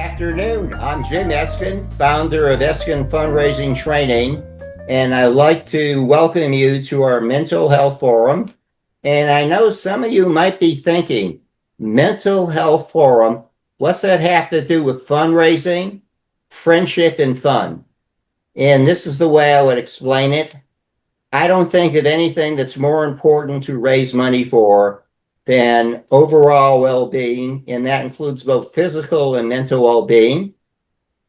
afternoon. I'm Jim Eskin, founder of Eskin Fundraising Training, and I'd like to welcome you to our mental health forum. And I know some of you might be thinking, mental health forum, what's that have to do with fundraising, friendship, and fun? And this is the way I would explain it. I don't think of anything that's more important to raise money for than overall well-being, and that includes both physical and mental well-being.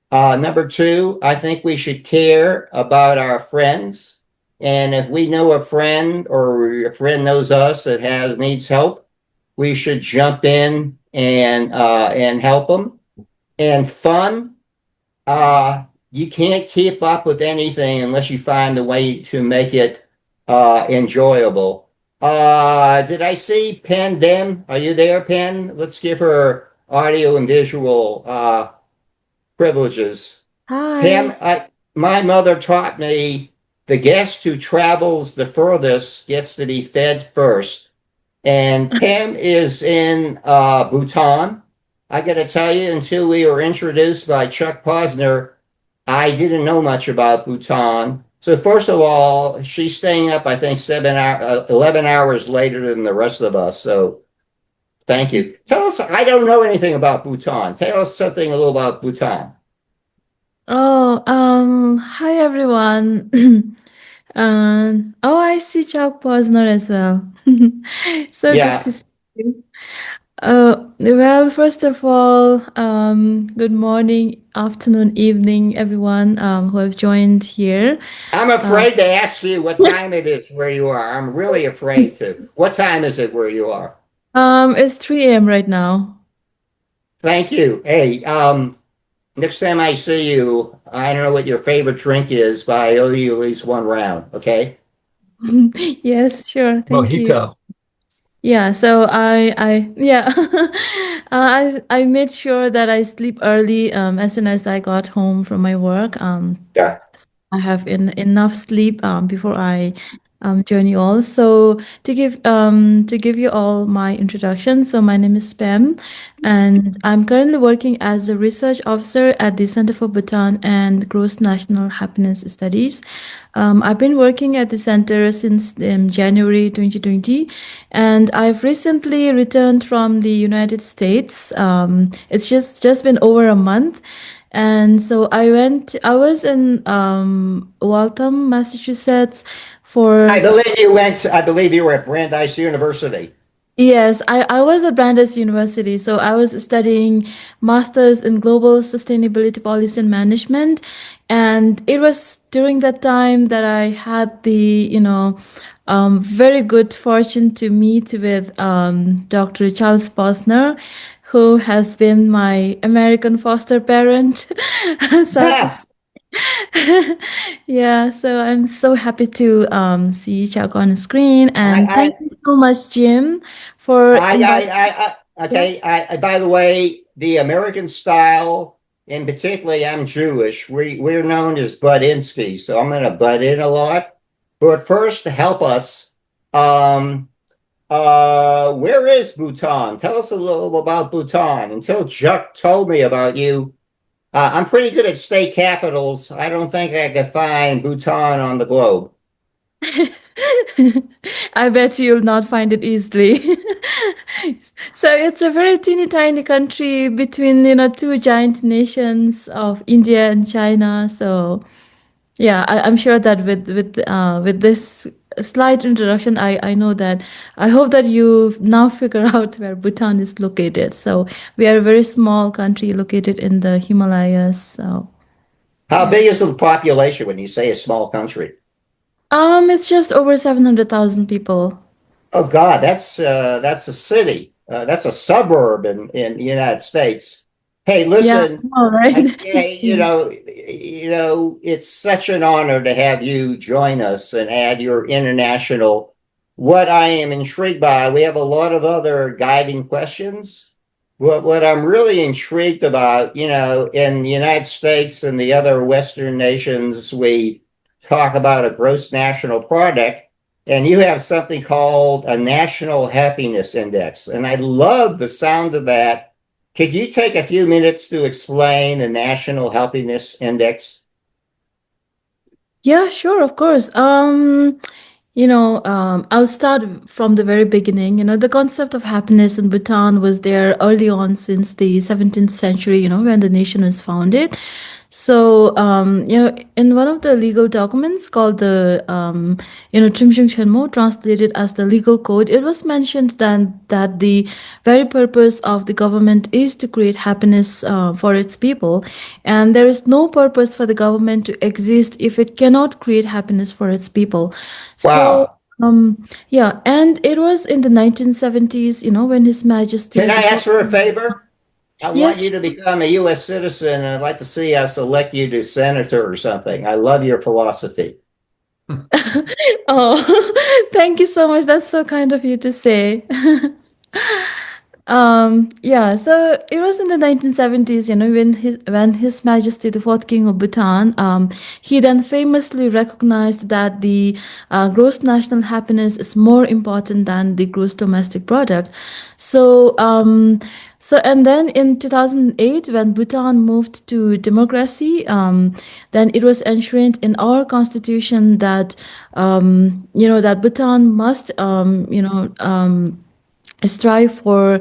Number two, I think we should care about our friends. And if we know a friend or a friend knows us that needs help, we should jump in and help them. And fun, you can't keep up with anything unless you find a way to make it enjoyable. Did I see Penn Dem? Are you there, Penn? Let's give her audio and visual privileges. Pam, Hi. my mother taught me the guest who travels the furthest gets to be fed first. And Pam is in Bhutan. I got to tell you, until we were introduced by Chuck Posner, I didn't know much about Bhutan. So first of all, she's staying up, I think, 11 hours later than the rest of us. So thank you. Tell us, I don't know anything about Bhutan. Tell us something a little about Bhutan. Hi everyone. I see Chuck Posner as well. So good Yeah, to see you. Well, first of all, good morning, afternoon, evening, everyone who have joined here. I'm Uh, afraid to ask you what time it is where you are. I'm really afraid to. What time is it where you are? it's 3 a.m. right now. Thank you. Hey, next time I see you, I don't know what your favorite drink is, but I owe you at least one round, okay? Yes, sure. Thank you. Mojito. Yeah, so yeah, I made sure that I sleep early as soon as I got home from my work. Yeah. So I have enough sleep before I join you all. So to give you all my introduction, so my name is Pam, and I'm currently working as a research officer at the Center for Bhutan and Gross National Happiness Studies. I've been working at the center since January 2020, and I've recently returned from the United States. It's just been over a month. And so I was in Waltham, Massachusetts for I believe you were at Brandeis University. Yes, I was at Brandeis University. So I was studying Masters in Global Sustainability Policy and Management. And it was during that time that I had the, very good fortune to meet with Dr. Charles Posner, who has been my American foster parent, so to Ha! say. Yeah, so I'm so happy to see Chuck on the screen, and I, thank you so much, Jim, for inviting. Yeah. okay. By the way, the American style, and particularly I'm Jewish, we're known as Budinsky, so I'm going to butt in a lot. But first, to help us, um, where is Bhutan? Tell us a little about Bhutan. Until Chuck told me about you, I'm pretty good at state capitals. I don't think I could find Bhutan on the globe. I bet you'll not find it easily. So it's a very teeny tiny country between, two giant nations of India and China. So yeah, I'm sure that with this slight introduction, I know that I hope that you now figure out where Bhutan is located. So we are a very small country located in the Himalayas. So How yeah, big is the population when you say a small country? it's just over 700,000 people. Oh God, that's a city. That's a suburb in the United States. Hey, Yeah, listen, all right. it's such an honor to have you join us and add your international. What I am intrigued by, we have a lot of other guiding questions. What I'm really intrigued about, in the United States and the other Western nations, we talk about a gross national product, and you have something called a national happiness index. And I love the sound of that. Could you take a few minutes to explain the National Happiness Index? Yeah, sure, of course. I'll start from the very beginning. The concept of happiness in Bhutan was there early on since the 17th century, when the nation was founded. So, in one of the legal documents called Trimshing Shenmo, translated as the legal code, it was mentioned then that the very purpose of the government is to create happiness for its people. And there is no purpose for the government to exist if it cannot create happiness for its people. So, Wow. yeah, and it was in the 1970s, when His Majesty Can the I ask fourth. for a favor? I want Yes. you to become a U.S. citizen, and I'd like to see us elect you to senator or something. I love your philosophy. Oh, thank you so much. That's so kind of you to say. Yeah, so it was in the 1970s, when His Majesty the Fourth King of Bhutan, he then famously recognized that the gross national happiness is more important than the gross domestic product. So, and then in 2008, when Bhutan moved to democracy, then it was enshrined in our constitution that, that Bhutan must, strive for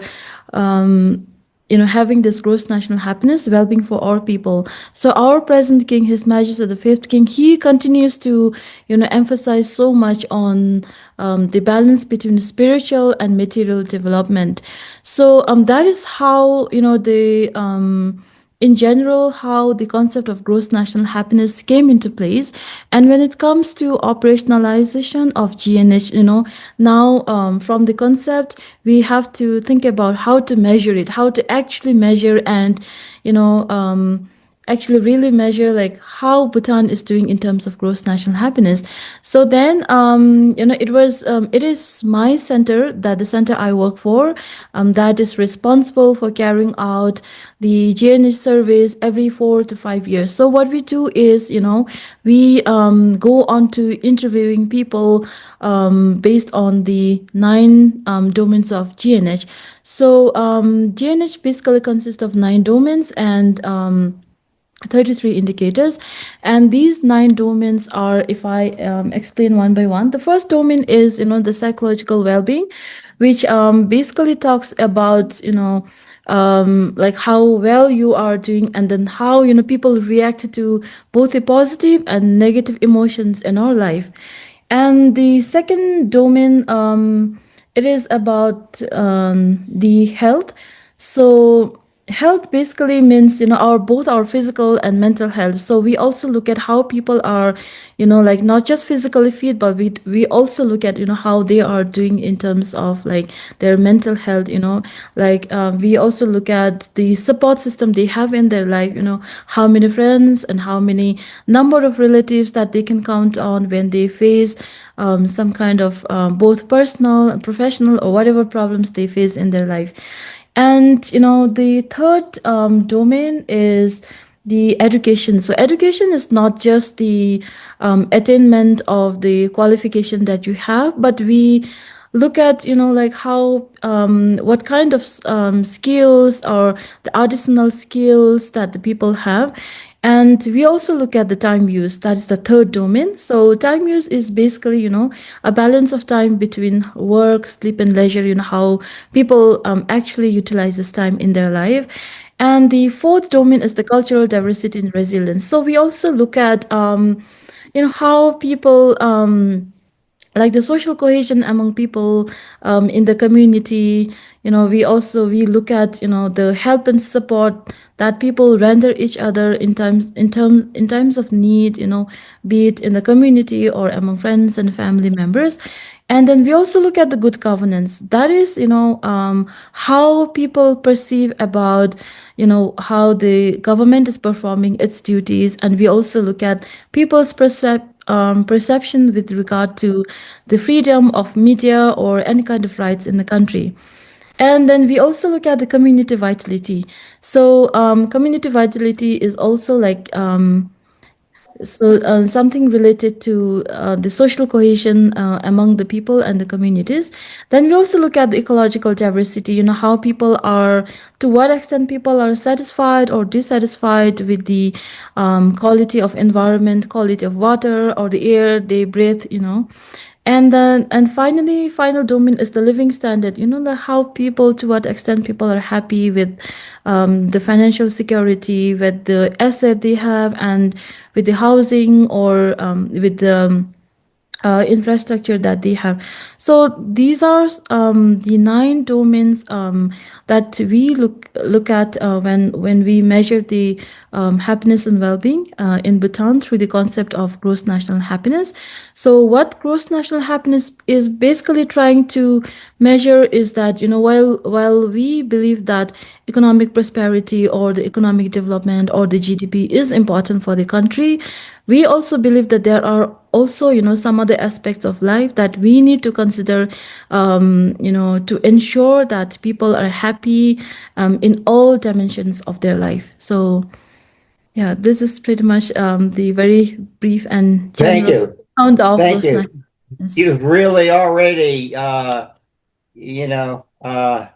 having this gross national happiness, well-being for all people. So our present king, His Majesty the Fifth King, he continues to emphasize so much on the balance between spiritual and material development. So that is how the in general how the concept of gross national happiness came into place. And when it comes to operationalization of GNH, now from the concept we have to think about how to measure it, how to actually measure and actually really measure like how Bhutan is doing in terms of gross national happiness. So then, it is my center, that the center I work for, that is responsible for carrying out the GNH surveys every 4 to 5 years. So what we do is, we go on to interviewing people based on the 9 domains of GNH. So GNH basically consists of 9 domains and 33 indicators. And these 9 domains are, if I explain one by one, the first domain is the psychological well-being, which basically talks about like how well you are doing, and then how people react to both the positive and negative emotions in our life. And the second domain, it is about the health. So health basically means our both our physical and mental health. So we also look at how people are like not just physically fit, but we also look at how they are doing in terms of like their mental health. Like we also look at the support system they have in their life, how many friends and how many number of relatives that they can count on when they face some kind of both personal and professional or whatever problems they face in their life. And the third domain is the education. So education is not just the attainment of the qualification that you have, but we look at like how what kind of skills or the artisanal skills that the people have. And we also look at the time use. That is the third domain. So time use is basically a balance of time between work, sleep, and leisure. How people actually utilize this time in their life. And the fourth domain is the cultural diversity and resilience. So we also look at how people like the social cohesion among people in the community. We look at the help and support that people render each other in times of need, be it in the community or among friends and family members. And then we also look at the good governance. That is how people perceive about how the government is performing its duties. And we also look at people's perception with regard to the freedom of media or any kind of rights in the country. And then we also look at the community vitality. So community vitality is also like So something related to the social cohesion among the people and the communities. Then we also look at the ecological diversity, how people are, to what extent people are satisfied or dissatisfied with the quality of environment, quality of water or the air they breathe. And then, and finally, final domain is the living standard. The how people, to what extent people are happy with the financial security, with the asset they have, and with the housing or with the infrastructure that they have. So these are the 9 domains that we look at when we measure the happiness and well-being in Bhutan through the concept of gross national happiness. So what gross national happiness is basically trying to measure is that, while we believe that economic prosperity or the economic development or the GDP is important for the country, we also believe that there are also, some other aspects of life that we need to consider, to ensure that people are happy in all dimensions of their life. So, yeah, this is pretty much the very brief and Thank general you. account of Thank gross you. nationalness. You've really already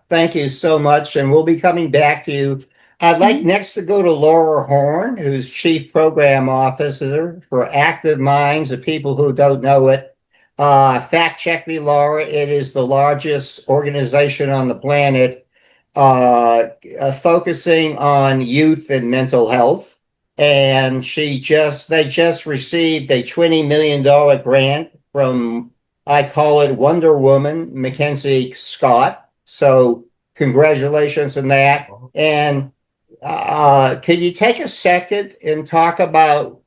thank you so much, and we'll be coming back to you. I'd like Mhm. next to go to Laura Horn, who's Chief Program Officer for Active Minds, of people who don't know it. Fact check me, Laura. It is the largest organization on the planet focusing on youth and mental health. And they just received a $20 million grant from, I call it Wonder Woman, Mackenzie Scott. So congratulations on that. And can you take a second and talk about,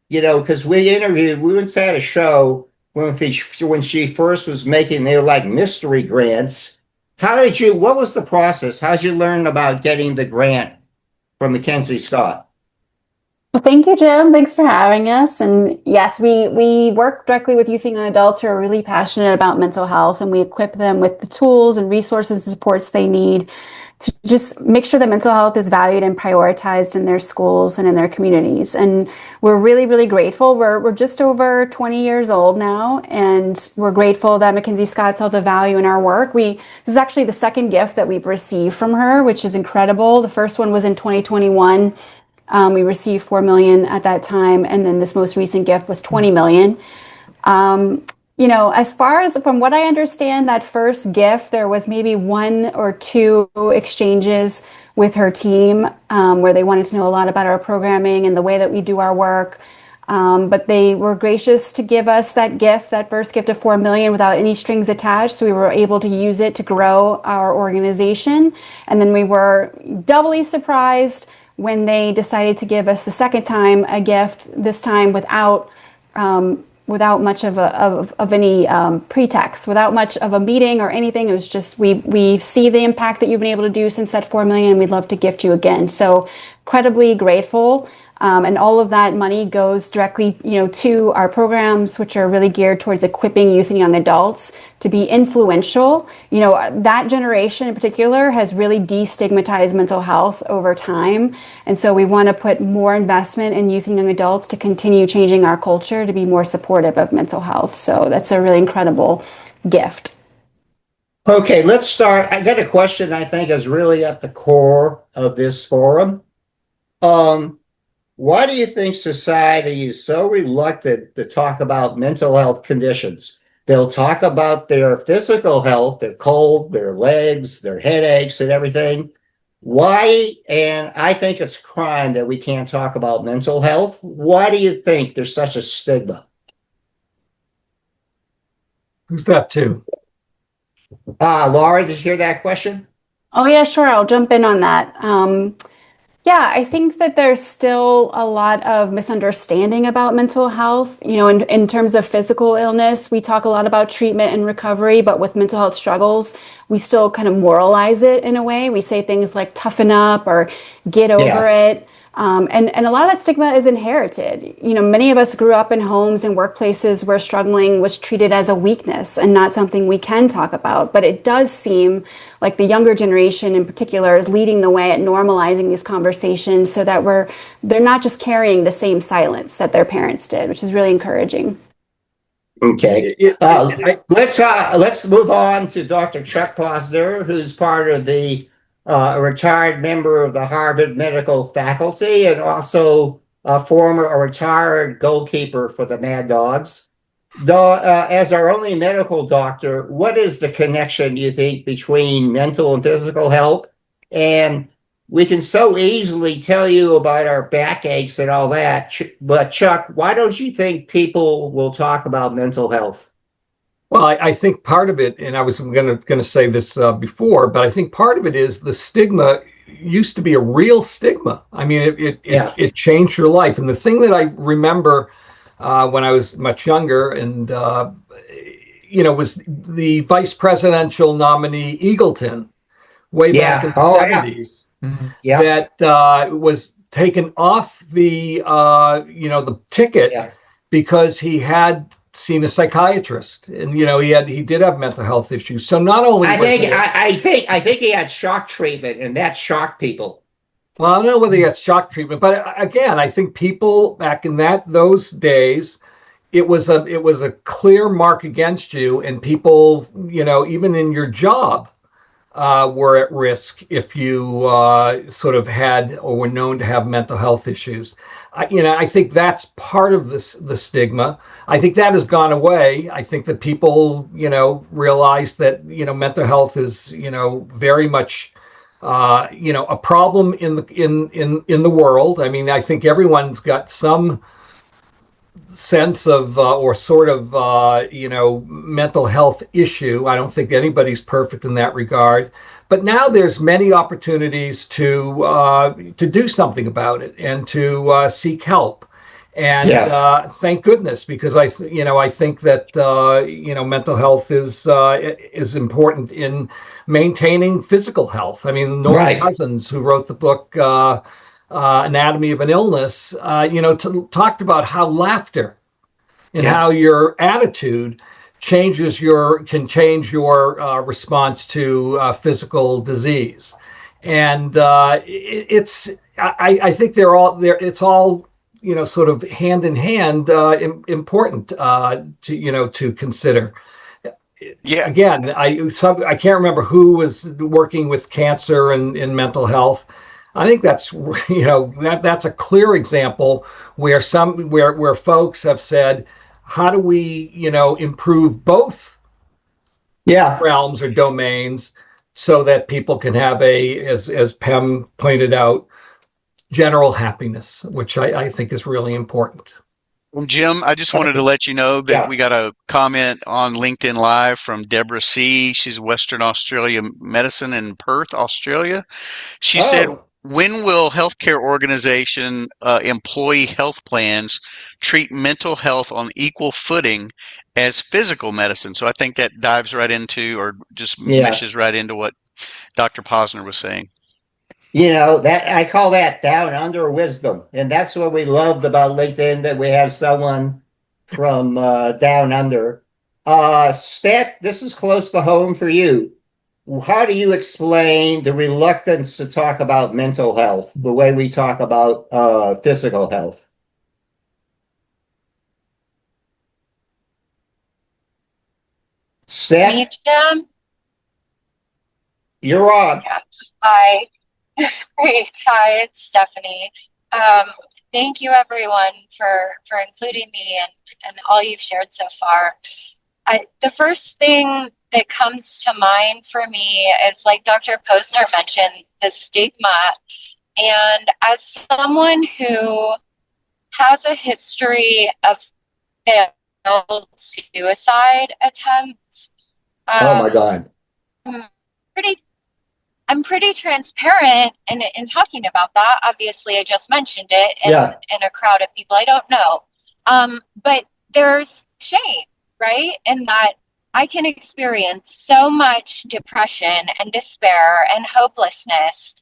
because we once had a show when she first was making, they were like mystery grants. What was the process? How did you learn about getting the grant from Mackenzie Scott? Well, thank you, Jim. Thanks for having us. And yes, we work directly with youth and adults who are really passionate about mental health, and we equip them with the tools and resources and supports they need to just make sure that mental health is valued and prioritized in their schools and in their communities. And we're really, really grateful. We're just over 20 years old now, and we're grateful that Mackenzie Scott saw the value in our work. This is actually the second gift that we've received from her, which is incredible. The first one was in 2021. We received 4 million at that time, and then this most recent gift was 20 million. As far as from what I understand, that first gift, there was maybe 1 or 2 exchanges with her team where they wanted to know a lot about our programming and the way that we do our work. But they were gracious to give us that gift, that first gift of 4 million without any strings attached. So we were able to use it to grow our organization. And then we were doubly surprised when they decided to give us the second time a gift, this time without much of any pretext, without much of a meeting or anything. It was just, we see the impact that you've been able to do since that 4 million. We'd love to gift you again. So incredibly grateful. And all of that money goes directly, to our programs, which are really geared towards equipping youth and young adults to be influential. That generation in particular has really destigmatized mental health over time. And so we want to put more investment in youth and young adults to continue changing our culture to be more supportive of mental health. So that's a really incredible gift. Okay, let's start. I got a question I think is really at the core of this forum. Why do you think society is so reluctant to talk about mental health conditions? They'll talk about their physical health, their cold, their legs, their headaches, and everything. Why? And I think it's a crime that we can't talk about mental health. Why do you think there's such a stigma? Who's that to? Laura, did you hear that question? Oh, yeah, sure. I'll jump in on that. Yeah, I think that there's still a lot of misunderstanding about mental health. In terms of physical illness, we talk a lot about treatment and recovery, but with mental health struggles, we still kind of moralize it in a way. We say things like toughen up or get over Yeah. it. And a lot of that stigma is inherited. Many of us grew up in homes and workplaces where struggling was treated as a weakness and not something we can talk about. But it does seem like the younger generation in particular is leading the way at normalizing these conversations so that they're not just carrying the same silence that their parents did, which is really encouraging. Okay. Let's move on to Dr. Chuck Posner, who's part of the a retired member of the Harvard Medical Faculty and also a retired goalkeeper for the Mad Dogs. As our only medical doctor, what is the connection you think between mental and physical health? And we can so easily tell you about our backaches and all that, but Chuck, why don't you think people will talk about mental health? Well, I think part of it, and I was going to say this before, but I think part of it is the stigma used to be a real stigma. I mean, it changed your life. And the thing that I remember when I was much younger and, was the vice presidential nominee Eagleton way back in the 70s that was taken off the ticket because he had seen a psychiatrist, and he did have mental health issues. So not only I think he had shock treatment, and that shocked people. Well, I don't know whether he had shock treatment, but again, I think people back in those days, it was a clear mark against you, and people, even in your job, were at risk if you sort of had or were known to have mental health issues. I think that's part of the stigma. I think that has gone away. I think that people, realize that, mental health is, very much, a problem in the world. I mean, I think everyone's got some sense of or sort of mental health issue. I don't think anybody's perfect in that regard, but now there's many opportunities to do something about it and to seek help. And thank goodness, because I think that mental health is important in maintaining physical health. I mean, Norman Cousins, who wrote the book Anatomy of an Illness, talked about how laughter and how your attitude can change your response to physical disease. And I think they're all there. It's all, sort of hand in hand, important to consider. Yeah. Again, I can't remember who was working with cancer and mental health. I think that's that's a clear example where where folks have said, how do we improve both realms or domains so that people can have as Pem pointed out, general happiness, which I think is really important. Well, Jim, I just wanted to let you know that we got a comment on LinkedIn Live from Deborah C. She's Western Australia Medicine in Perth, Australia. She said, when will healthcare organization employee health plans treat mental health on equal footing as physical medicine? So I think that dives right into, or just meshes right into what Dr. Posner was saying. That I call that down under wisdom. And that's what we loved about LinkedIn, that we have someone from down under. Steph, this is close to home for you. How do you explain the reluctance to talk about mental health the way we talk about physical health? Steph? Me, Jim? You're on. Yeah. Hi. Great. Hi, it's Stephanie. Thank you, everyone, for including me and all you've shared so far. The first thing that comes to mind for me is, like Dr. Posner mentioned, the stigma. And as someone who has a history of failed suicide attempts, oh my God. I'm pretty transparent in talking about that. Obviously, I just mentioned it in a crowd of people I don't know. But there's shame, right? In that I can experience so much depression and despair and hopelessness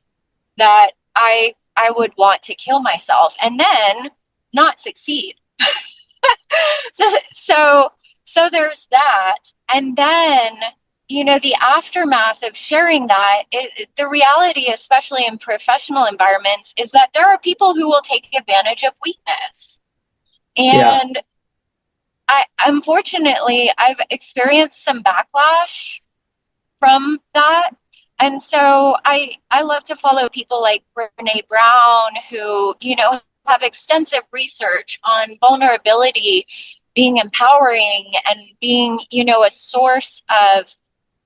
that I I would want to kill myself and then not succeed. so, so there's that. And then, the aftermath of sharing that, the reality, especially in professional environments, is that there are people who will take advantage of weakness. And unfortunately, I've experienced some backlash from that. And so I love to follow people like Brene Brown, who, have extensive research on vulnerability being empowering and being, a source of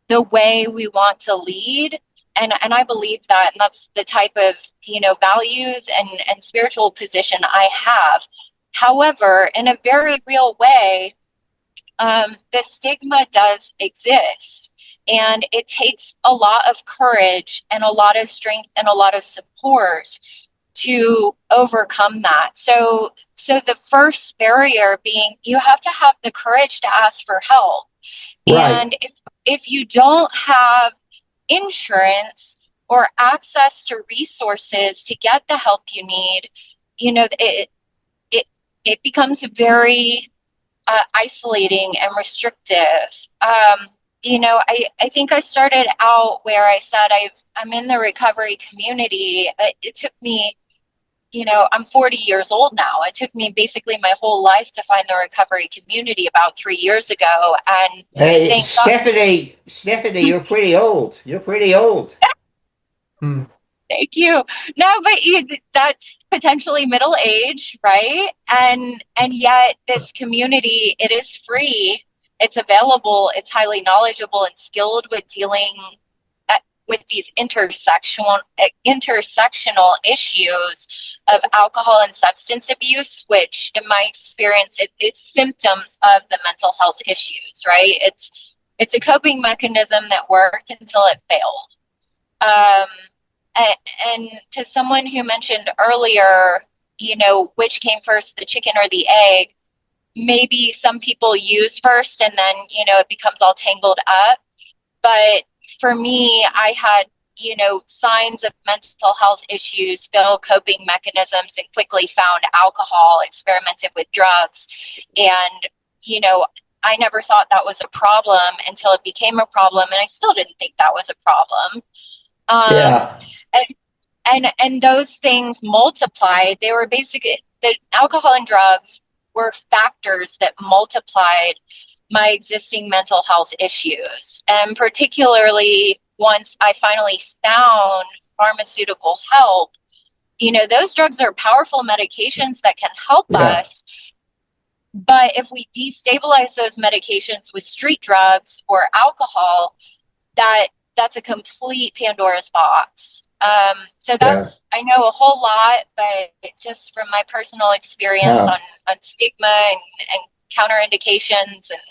the way we want to lead. And I believe that, and that's the type of, values and spiritual position I have. However, in a very real way, the stigma does exist. And it takes a lot of courage and a lot of strength and a lot of support to overcome that. So the first barrier being you have to have the courage to ask for help. Right. And if you don't have insurance or access to resources to get the help you need, it becomes very isolating and restrictive. I think I started out where I said I'm in the recovery community. It took me, I'm 40 years old now. It took me basically my whole life to find the recovery community about 3 years ago. And hey, Stephanie, you're pretty old. You're pretty old. Thank you. No, but that's potentially middle age, right? And yet this community, it is free. It's available. It's highly knowledgeable and skilled with dealing with these intersectional issues of alcohol and substance abuse, which in my experience, it's symptoms of the mental health issues, right? It's a coping mechanism that worked until it failed. And to someone who mentioned earlier, which came first, the chicken or the egg, maybe some people use first and then, it becomes all tangled up. But for me, I had, signs of mental health issues, failed coping mechanisms, and quickly found alcohol, experimented with drugs. And, I never thought that was a problem until it became a problem. And I still didn't think that was a problem. And those things multiplied. They were basically, the alcohol and drugs were factors that multiplied my existing mental health issues. And particularly once I finally found pharmaceutical help, those drugs are powerful medications that can help us. But if we destabilize those medications with street drugs or alcohol, that's a complete Pandora's box. So I know a whole lot, but just from my personal experience on stigma and counterindications and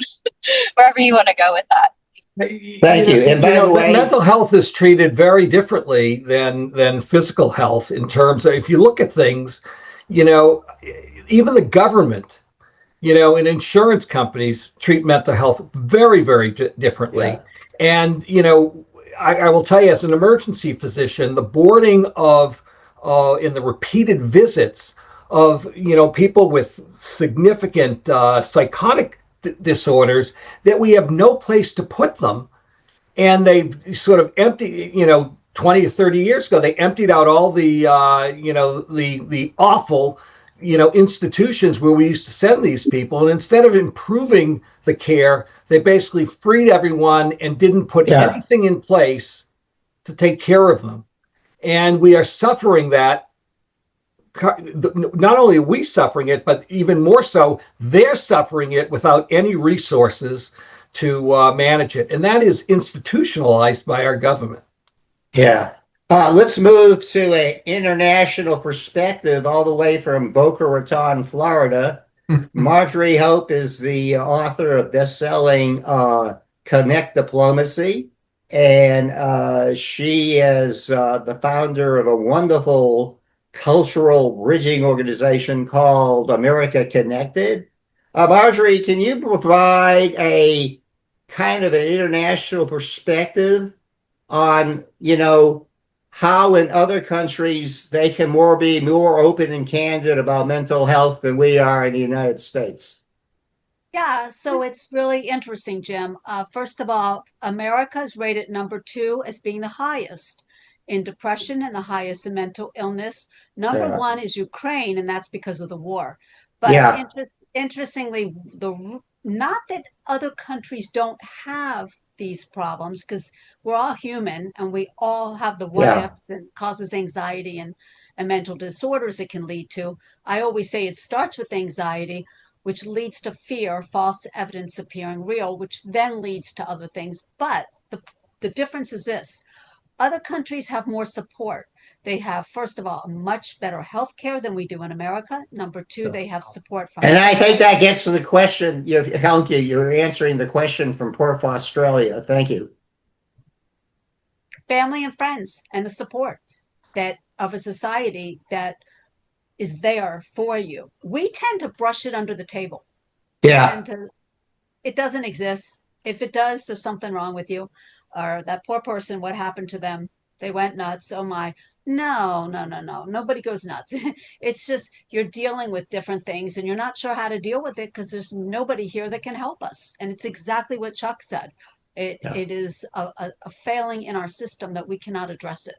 wherever you want to go with that. Thank you. And by the way, mental health is treated very differently than physical health in terms of, if you look at things, even the government, and insurance companies treat mental health very, very differently. And, I will tell you, as an emergency physician, the boarding of in the repeated visits of people with significant psychotic disorders, that we have no place to put them, and they sort of empty 20 to 30 years ago, they emptied out all the the awful institutions where we used to send these people, and instead of improving the care, they basically freed everyone and didn't put anything in place to take care of them. And we are suffering that. Not only are we suffering it, but even more so, they're suffering it without any resources to manage it. And that is institutionalized by our government. Let's move to an international perspective all the way from Boca Raton, Florida. Marjorie Hope is the author of best-selling Connect Diplomacy, and she is the founder of a wonderful cultural bridging organization called America Connected. Marjorie, can you provide a kind of an international perspective on, how in other countries they can be more open and candid about mental health than we are in the United States. Yeah, so it's really interesting, Jim. First of all, America is rated number 2 as being the highest in depression and the highest in mental illness. Number Yeah. 1 is Ukraine, and that's because of the war. But Yeah. interestingly, not that other countries don't have these problems, because we're all human and we all have the what Yeah. ifs and causes anxiety and mental disorders it can lead to. I always say it starts with anxiety, which leads to fear, false evidence appearing real, which then leads to other things. But the difference is this: other countries have more support. They have, first of all, much better health care than we do in America. Number 2, they have support from And I think family, that gets to the question. You're answering the question from Perth, Australia. Thank you. family and friends, and the support that of a society that is there for you. We tend to brush it under the table. We Yeah. tend to, it doesn't exist. If it does, there's something wrong with you. Or that poor person, what happened to them? They went nuts. Oh my. No, no, no, no. Nobody goes nuts. It's just you're dealing with different things and you're not sure how to deal with it because there's nobody here that can help us. And it's exactly what Chuck said. It is a failing in our system that we cannot address it.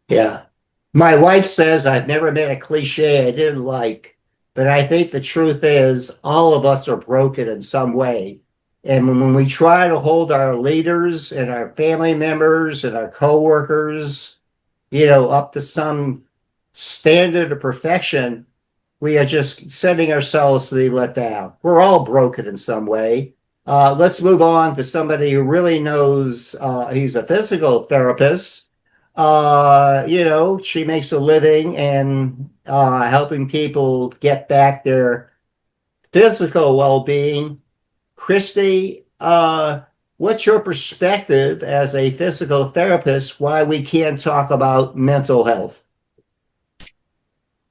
Yeah. My wife says I've never met a cliche I didn't like, but I think the truth is all of us are broken in some way. And when we try to hold our leaders and our family members and our coworkers, up to some standard of perfection, we are just setting ourselves to be let down. We're all broken in some way. Let's move on to somebody who really knows. He's a physical therapist. She makes a living and helping people get back their physical well-being. Christy, what's your perspective as a physical therapist why we can't talk about mental health?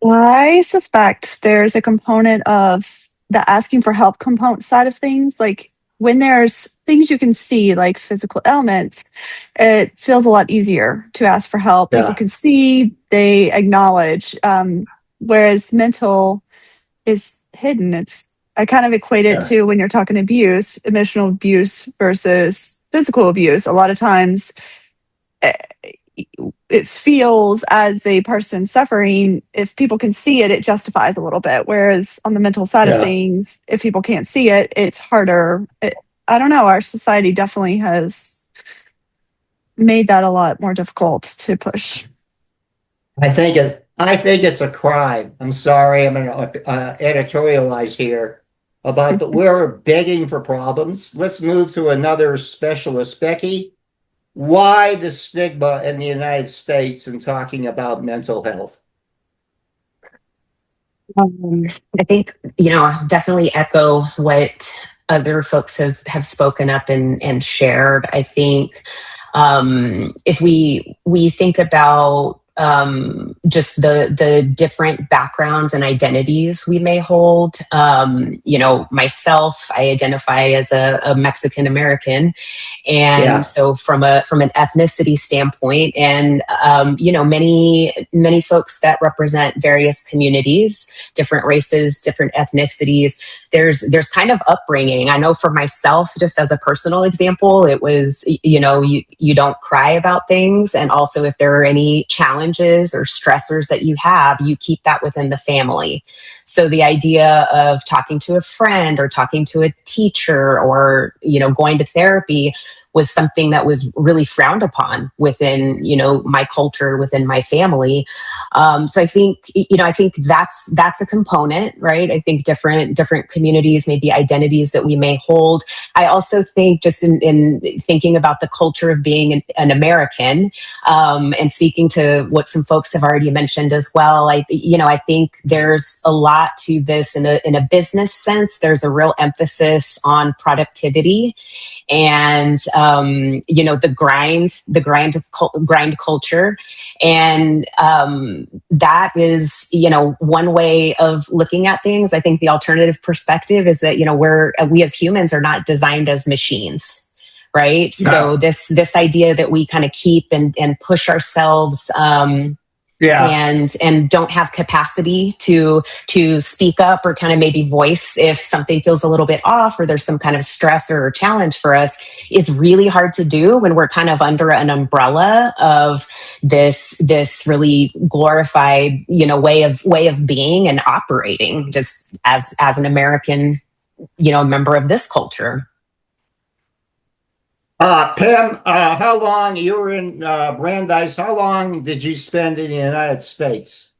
I suspect there's a component of the asking for help component side of things. Like when there's things you can see, like physical ailments, it feels a lot easier to ask for help. People Yeah. can see, they acknowledge. Whereas mental is hidden. I kind of equate it to when you're talking abuse, emotional abuse versus physical abuse. A lot of times it feels as the person suffering, if people can see it, it justifies a little bit. Whereas on the mental side of things, if people can't see it, it's harder. I don't know. Our society definitely has made that a lot more difficult to push. I think it's a crime. I'm sorry, I'm going to editorialize here but we're begging for problems. Let's move to another specialist. Becky, why the stigma in the United States in talking about mental health? I think, definitely echo what other folks have spoken up and shared. I think if we think about just the different backgrounds and identities we may hold. Myself, I identify as a Mexican American, and so from an ethnicity standpoint, and many folks that represent various communities, different races, different ethnicities. There's kind of upbringing. I know for myself, just as a personal example, it was you don't cry about things, and also if there are any challenges or stressors that you have, you keep that within the family. So the idea of talking to a friend or talking to a teacher or going to therapy was something that was really frowned upon within my culture, within my family. So I think that's a component, right? I think different communities, maybe identities that we may hold. I also think just in thinking about the culture of being an American, and speaking to what some folks have already mentioned as well, I think there's a lot to this in a business sense. There's a real emphasis on productivity and the grind culture, and that is one way of looking at things. I think the alternative perspective is that we as humans are not designed as machines, right? Yeah. So this idea that we kind of keep and push ourselves and don't have capacity to speak up or kind of maybe voice if something feels a little bit off or there's some kind of stress or challenge for us is really hard to do when we're kind of under an umbrella of this really glorified, way of being and operating just as an American, member of this culture. Pam, how long you were in Brandeis? How long did you spend in the United States?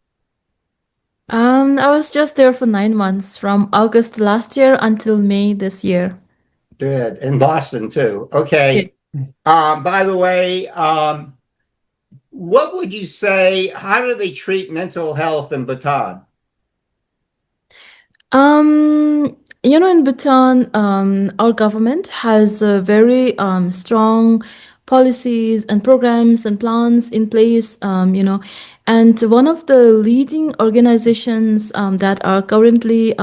I was just there for 9 months, from August last year until May this year. Good. In Boston too. Okay. By the way, what would you say? How do they treat mental health in Bhutan? In Bhutan, our government has very strong policies and programs and plans in place, and one of the leading organizations that are currently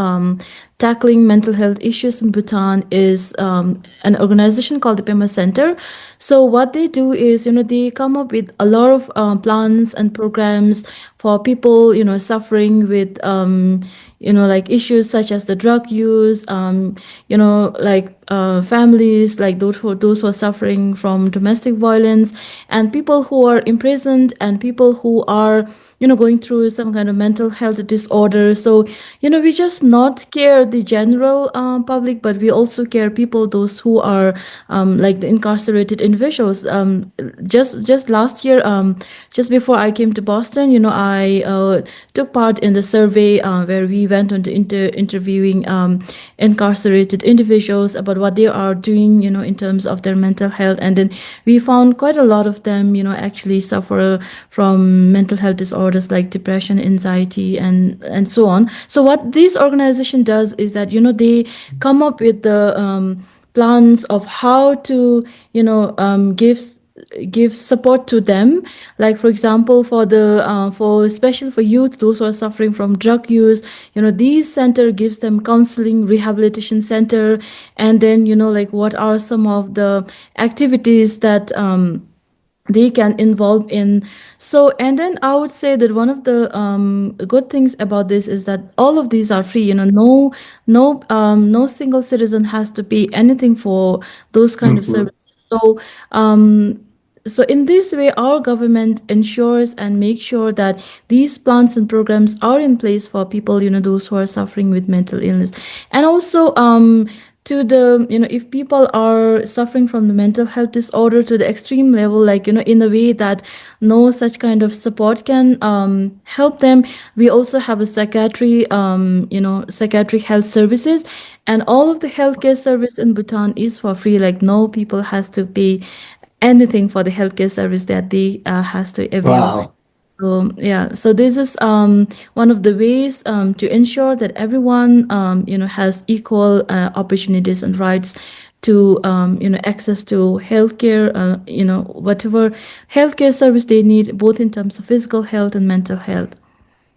tackling mental health issues in Bhutan is an organization called the Pema Center. So what they do is, they come up with a lot of plans and programs for people, suffering with like issues such as the drug use, families like those who are suffering from domestic violence, and people who are imprisoned, and people who are going through some kind of mental health disorder. So we just not care the general public, but we also care people, those who are like the incarcerated individuals. Just last year, just before I came to Boston, I took part in the survey where we went on to interviewing incarcerated individuals about what they are doing, in terms of their mental health. And then we found quite a lot of them, actually suffer from mental health disorders like depression, anxiety, and so on. So what this organization does is that, they come up with the plans of how to, give support to them, like for example for especially for youth, those who are suffering from drug use, these center gives them counseling rehabilitation center. And then like what are some of the activities that they can involve in. So, and then I would say that one of the good things about this is that all of these are free. No single citizen has to pay anything for those kind of services. So, so in this way, our government ensures and makes sure that these plans and programs are in place for people, those who are suffering with mental illness. And also, to the, if people are suffering from the mental health disorder to the extreme level, like, in a way that no such kind of support can help them, we also have a psychiatric health services. And all of the healthcare service in Bhutan is for free. Like, no people has to pay anything for the healthcare service that they has to avail. Wow. So this is one of the ways to ensure that everyone has equal opportunities and rights to access to healthcare, whatever healthcare service they need, both in terms of physical health and mental health.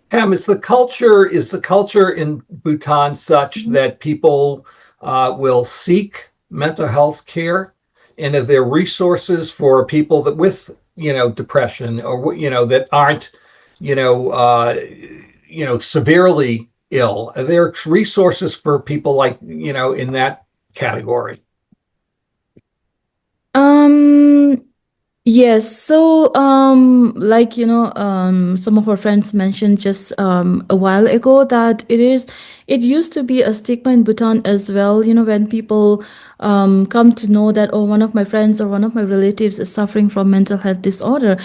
Pam, is the culture in Bhutan such that people will seek mental health care, and are there resources for people that with depression or that aren't severely ill? Are there resources for people like in that category? Yes. So, some of our friends mentioned just a while ago that it used to be a stigma in Bhutan as well. When people come to know that, oh, one of my friends or one of my relatives is suffering from mental health disorder.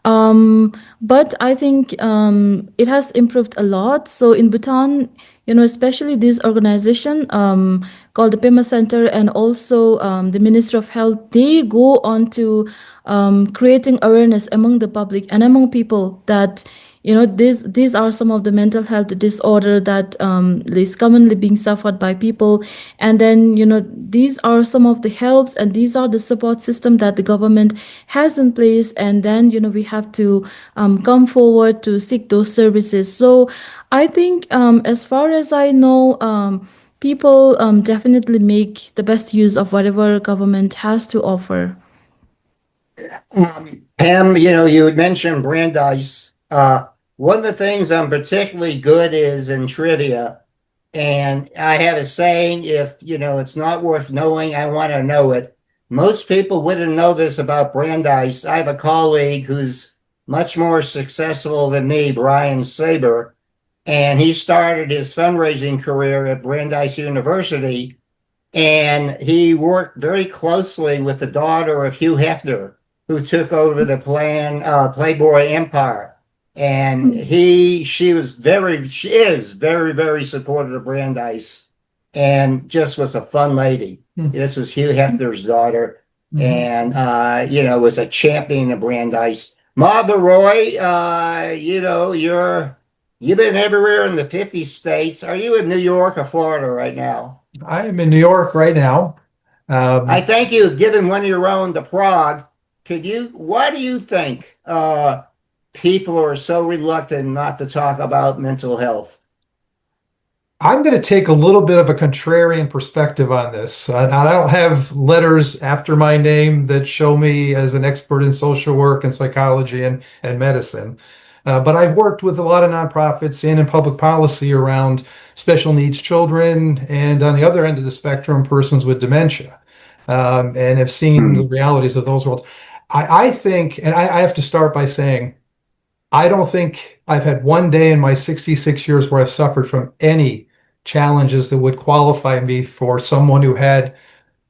But I think it has improved a lot. So in Bhutan, especially this organization called the Pema Center, and also the Ministry of Health, they go on to creating awareness among the public and among people that these are some of the mental health disorder that is commonly being suffered by people. And then these are some of the helps, and these are the support system that the government has in place. And then we have to come forward to seek those services. So I think as far as I know, people definitely make the best use of whatever government has to offer. Pam, you had mentioned Brandeis. One of the things I'm particularly good is in trivia. And I have a saying, if, it's not worth knowing, I want to know it. Most people wouldn't know this about Brandeis. I have a colleague who's much more successful than me, Brian Saber, and he started his fundraising career at Brandeis University. And he worked very closely with the daughter of Hugh Hefner, who took over the Playboy empire. And she is very, very supportive of Brandeis, and just was a fun lady. This was Hugh Hefner's daughter, and was a champion of Brandeis. Martha Roy, you've been everywhere in the 50 states. Are you in New York or Florida right now? I am in New York right now. I thank you, given one of your own to Prague. Why do you think people are so reluctant not to talk about mental health? I'm going to take a little bit of a contrarian perspective on this. I don't have letters after my name that show me as an expert in social work and psychology and medicine. But I've worked with a lot of nonprofits and in public policy around special needs children and, on the other end of the spectrum, persons with dementia, and have seen the realities of those worlds. I think, and I have to start by saying, I don't think I've had one day in my 66 years where I've suffered from any challenges that would qualify me for someone who had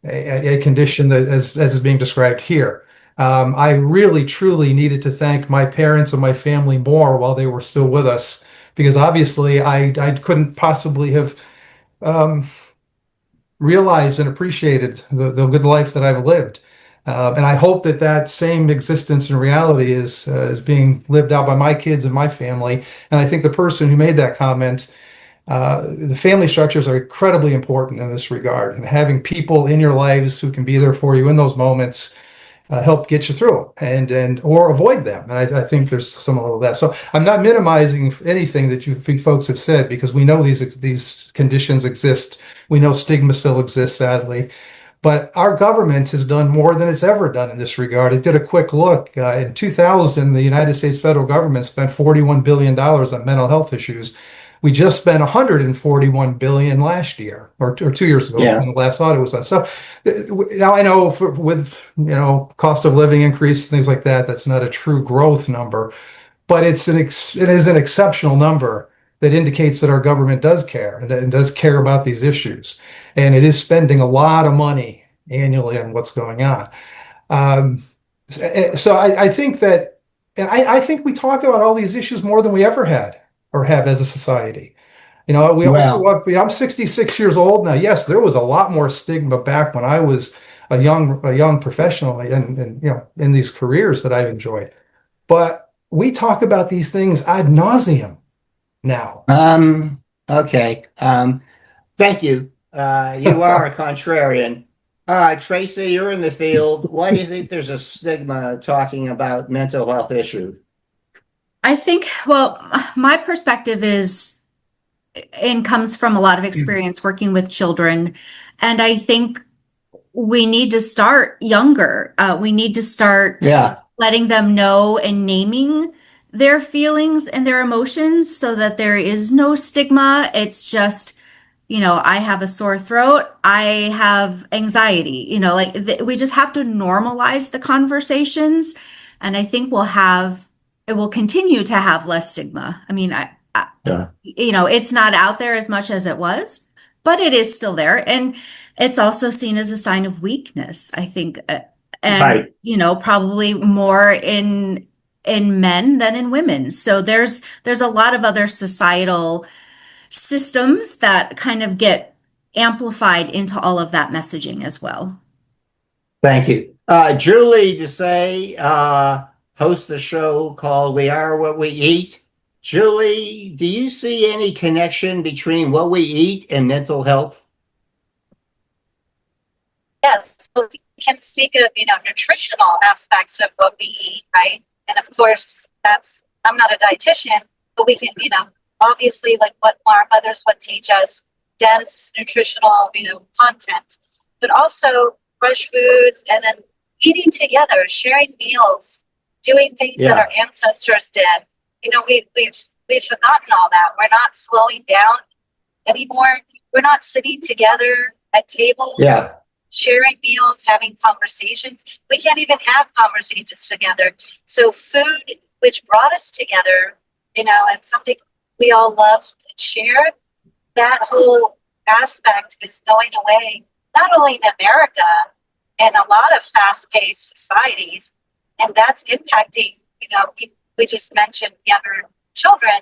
a condition that as is being described here. I really, truly needed to thank my parents and my family more while they were still with us, because obviously I couldn't possibly have realized and appreciated the good life that I've lived. And I hope that same existence and reality is being lived out by my kids and my family. And I think the person who made that comment, the family structures are incredibly important in this regard, and having people in your lives who can be there for you in those moments help get you through and or avoid them. And I think there's some of that. So I'm not minimizing anything that you folks have said, because we know these conditions exist. We know stigma still exists, sadly. But our government has done more than it's ever done in this regard. I did a quick look. In 2000, the United States federal government spent $41 billion on mental health issues. We just spent $141 billion last year, or 2 years ago, when the last audit was done. So now I know with cost of living increase, things like that, that's not a true growth number, but it is an exceptional number that indicates that our government does care and does care about these issues. And it is spending a lot of money annually on what's going on. So I think that, and I think we talk about all these issues more than we ever had or have as a society. I'm 66 years old now. Yes, there was a lot more stigma back when I was a young professional and in these careers that I've enjoyed. But we talk about these things ad nauseum now. Okay. Thank you. You are a contrarian. Tracy, you're in the field. Why do you think there's a stigma talking about mental health issues? I think, well, my perspective is, and comes from a lot of experience working with children. And I think we need to start younger. We need to start letting them know and naming their feelings and their emotions so that there is no stigma. It's just, I have a sore throat. I have anxiety, we just have to normalize the conversations. And I think it will continue to have less stigma. I mean, it's not out there as much as it was, but it is still there. And it's also seen as a sign of weakness, I think. And, probably more in men than in women. So there's a lot of other societal systems that kind of get amplified into all of that messaging as well. Thank you. Julie Desai hosts a show called We Are What We Eat. Julie, do you see any connection between what we eat and mental health? Yes, so we can speak of, nutritional aspects of what we eat, right? And of course, I'm not a dietitian, but we can, obviously, like what our mothers would teach us, dense nutritional, content, but also fresh foods, and then eating together, sharing meals, doing things that our ancestors did. We've forgotten all that. We're not slowing down anymore. We're not sitting together at tables, sharing meals, having conversations. We can't even have conversations together. So food, which brought us together, and something we all loved and shared, that whole aspect is going away, not only in America and a lot of fast-paced societies, and that's impacting, we just mentioned younger children,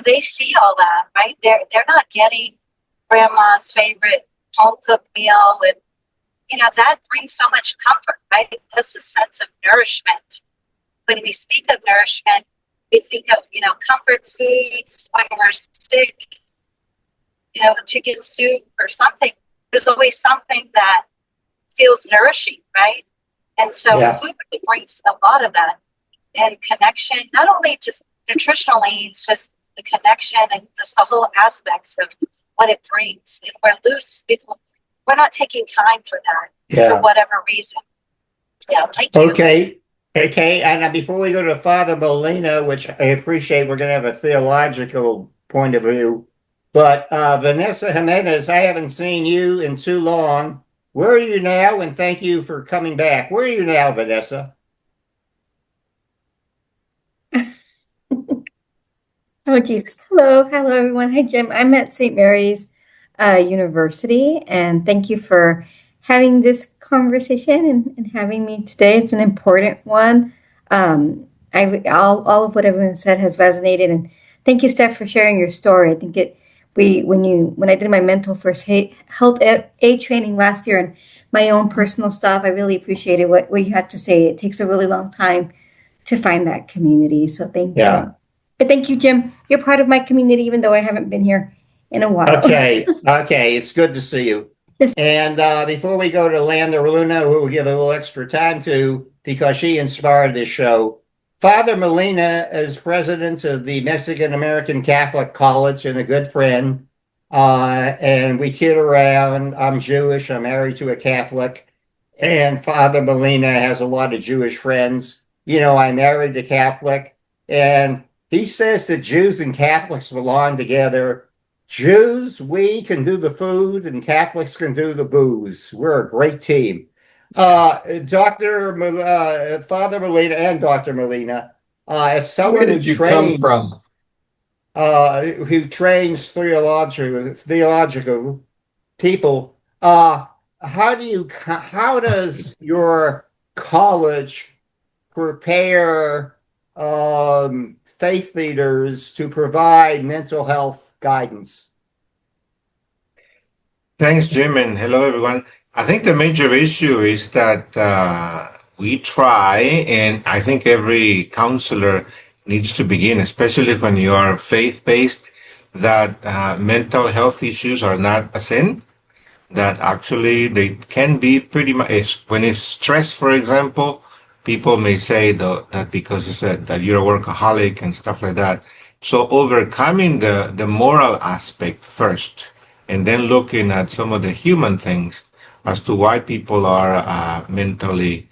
they see all that, right? They're not getting grandma's favorite home cooked meal, and that brings so much comfort, right? That's a sense of nourishment. When we speak of nourishment, we think of comfort foods when we're sick, chicken soup or something. There's always something that feels nourishing, right? And so food brings a lot of that, and connection, not only just nutritionally, it's just the connection and just the whole aspects of what it brings. And we're not taking time for that for whatever reason. Thank you. Okay. And before we go to Father Molina, which I appreciate, we're going to have a theological point of view. But Vanessa Jimenez, I haven't seen you in too long. Where are you now? And thank you for coming back. Where are you now, Vanessa? Oh, geez. Hello, everyone. Hi, Jim. I'm at St. Mary's University, and thank you for having this conversation and having me today. It's an important one. All of what everyone said has resonated, and thank you, Steph, for sharing your story. I think when I did my mental first health aid training last year and my own personal stuff, I really appreciated what you had to say. It takes a really long time to find that community. So thank you. But thank you, Jim. You're part of my community, even though I haven't been here in a while. Okay. It's good to see you. Yes. And before we go to Landa Luna, who we'll give a little extra time to because she inspired this show, Father Molina is president of the Mexican American Catholic College and a good friend. And we kid around. I'm Jewish. I'm married to a Catholic. And Father Molina has a lot of Jewish friends. I married a Catholic. And he says that Jews and Catholics belong together. Jews, we can do the food, and Catholics can do the booze. We're a great team. Father Molina and Dr. Molina, as someone who trains theological people, how does your college prepare faith leaders to provide mental health guidance? Thanks, Jim, and hello, everyone. I think the major issue is that we try, and I think every counselor needs to begin, especially when you are faith-based, that mental health issues are not a sin, that actually they can be pretty much, when it's stress, for example, people may say that because it's that you're a workaholic and stuff like that. So overcoming the moral aspect first, and then looking at some of the human things as to why people are mentally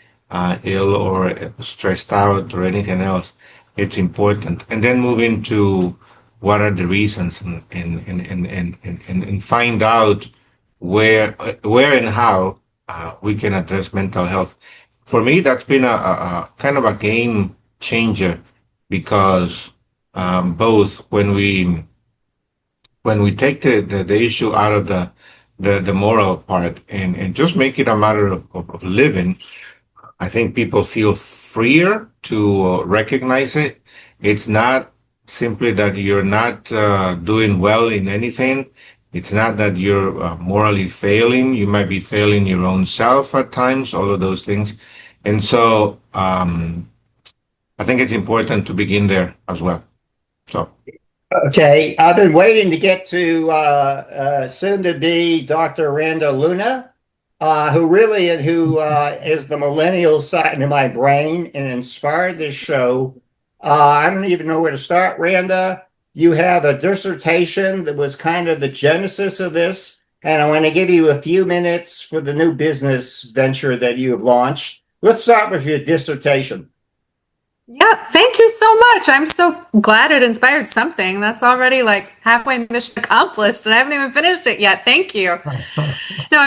ill or stressed out or anything else, it's important. And then move into what are the reasons and find out where and how we can address mental health. For me, that's been a kind of a game changer because both when we take the issue out of the moral part and just make it a matter of living, I think people feel freer to recognize it. It's not simply that you're not doing well in anything. It's not that you're morally failing. You might be failing your own self at times, all of those things. And so I think it's important to begin there as well. So. Okay, I've been waiting to get to soon to be Dr. Randa Luna, who is the millennial side of my brain and inspired this show. I don't even know where to start, Randa. you have a dissertation that was kind of the genesis of this, and I want to give you a few minutes for the new business venture that you have launched. Let's start with your dissertation. Yeah, thank you so much. I'm so glad it inspired something. That's already like halfway mission accomplished, and I haven't even finished it yet. Thank you. No,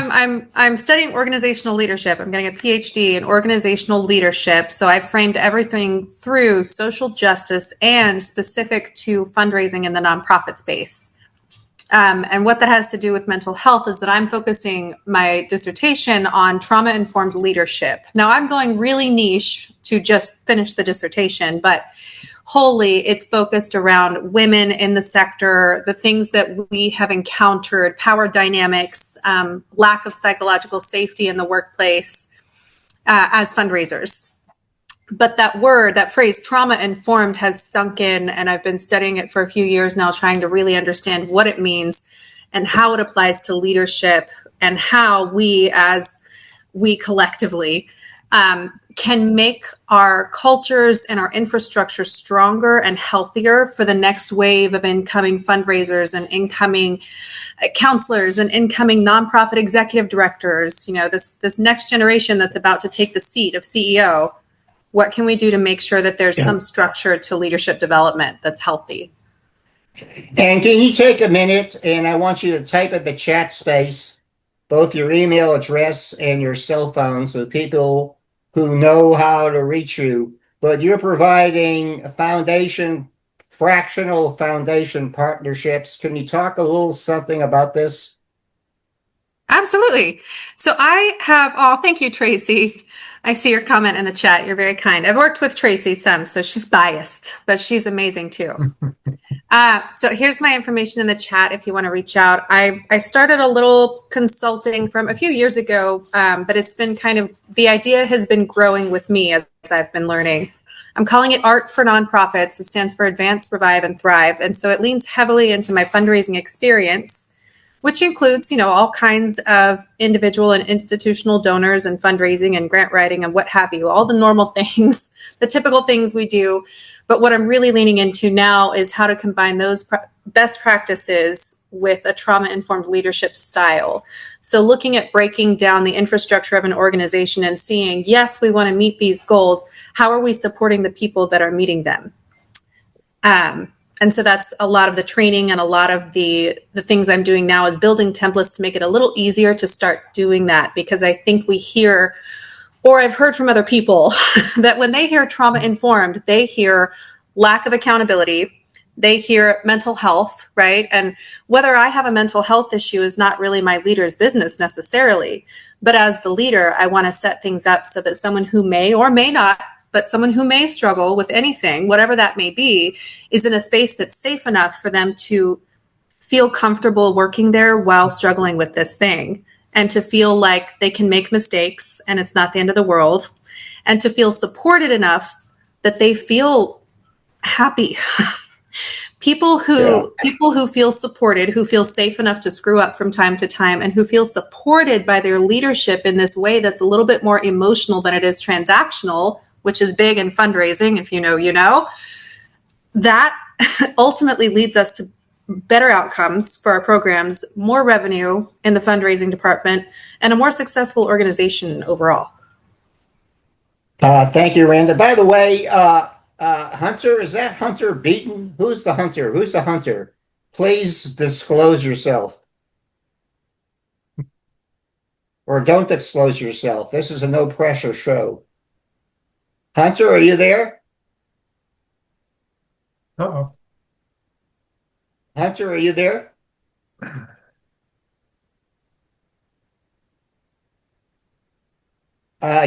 I'm studying organizational leadership. I'm getting a PhD in organizational leadership. So I've framed everything through social justice and specific to fundraising in the nonprofit space. And what that has to do with mental health is that I'm focusing my dissertation on trauma-informed leadership. Now, I'm going really niche to just finish the dissertation, but wholly it's focused around women in the sector, the things that we have encountered, power dynamics, lack of psychological safety in the workplace as fundraisers. But that phrase, trauma informed, has sunk in, and I've been studying it for a few years now, trying to really understand what it means and how it applies to leadership and how we collectively can make our cultures and our infrastructure stronger and healthier for the next wave of incoming fundraisers and incoming counselors and incoming nonprofit executive directors. You know, this next generation that's about to take the seat of CEO. What can we do to make sure that there's some structure to leadership development that's healthy? And can you take a minute, and I want you to type in the chat space both your email address and your cell phone so people who know how to reach you, but you're providing fractional foundation partnerships. Can you talk a little something about this? Absolutely. So thank you, Tracy. I see your comment in the chat. You're very kind. I've worked with Tracy some, so she's biased, but she's amazing too. So here's my information in the chat if you want to reach out. I started a little consulting from a few years ago, but it's been the idea has been growing with me as I've been learning. I'm calling it Art for Nonprofits. It stands for Advance, Revive, and Thrive. And so it leans heavily into my fundraising experience, which includes, all kinds of individual and institutional donors and fundraising and grant writing and what have you, all the normal things, the typical things we do. But what I'm really leaning into now is how to combine those best practices with a trauma-informed leadership style. So looking at breaking down the infrastructure of an organization and seeing, yes, we want to meet these goals. How are we supporting the people that are meeting them? And so that's a lot of the training, and a lot of the things I'm doing now is building templates to make it a little easier to start doing that, because I think we hear, or I've heard from other people, that when they hear trauma informed, they hear lack of accountability, they hear mental health, right? And whether I have a mental health issue is not really my leader's business necessarily. But as the leader, I want to set things up so that someone who may or may not, but someone who may struggle with anything, whatever that may be, is in a space that's safe enough for them to feel comfortable working there while struggling with this thing, and to feel like they can make mistakes and it's not the end of the world, and to feel supported enough that they feel happy. People who feel supported, who feel safe enough to screw up from time to time, and who feel supported by their leadership in this way that's a little bit more emotional than it is transactional, which is big in fundraising. If you know, you know, that ultimately leads us to better outcomes for our programs, more revenue in the fundraising department, and a more successful organization overall. Thank you, Randa. By the way, Hunter, is that Hunter Beaton? Who's the hunter? Who's the hunter? Please disclose yourself. Or don't disclose yourself. This is a no pressure show. Hunter, are you there? Uh-oh. Hunter, are you there?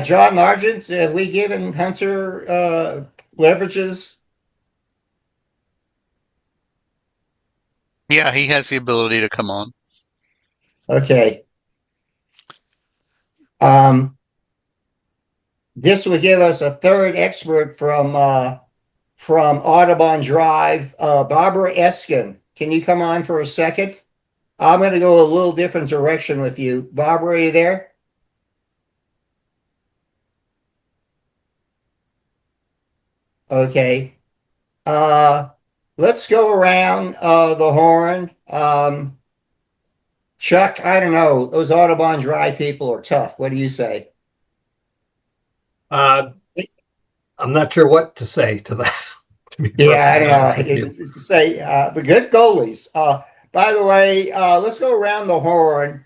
John Largent, have we given Hunter leverages? Yeah, he has the ability to come on. Okay. This will give us a third expert from Audubon Drive, Barbara Eskin. Can you come on for a second? I'm going to go a little different direction with you. Barbara, are you there? Okay. let's go around the horn. Chuck, I don't know. Those Audubon Dry people are tough. What do you say? I'm not sure what to say to that. To be Yeah, I perfectly don't honest know. with you. Say, but good goalies. By the way, let's go around the horn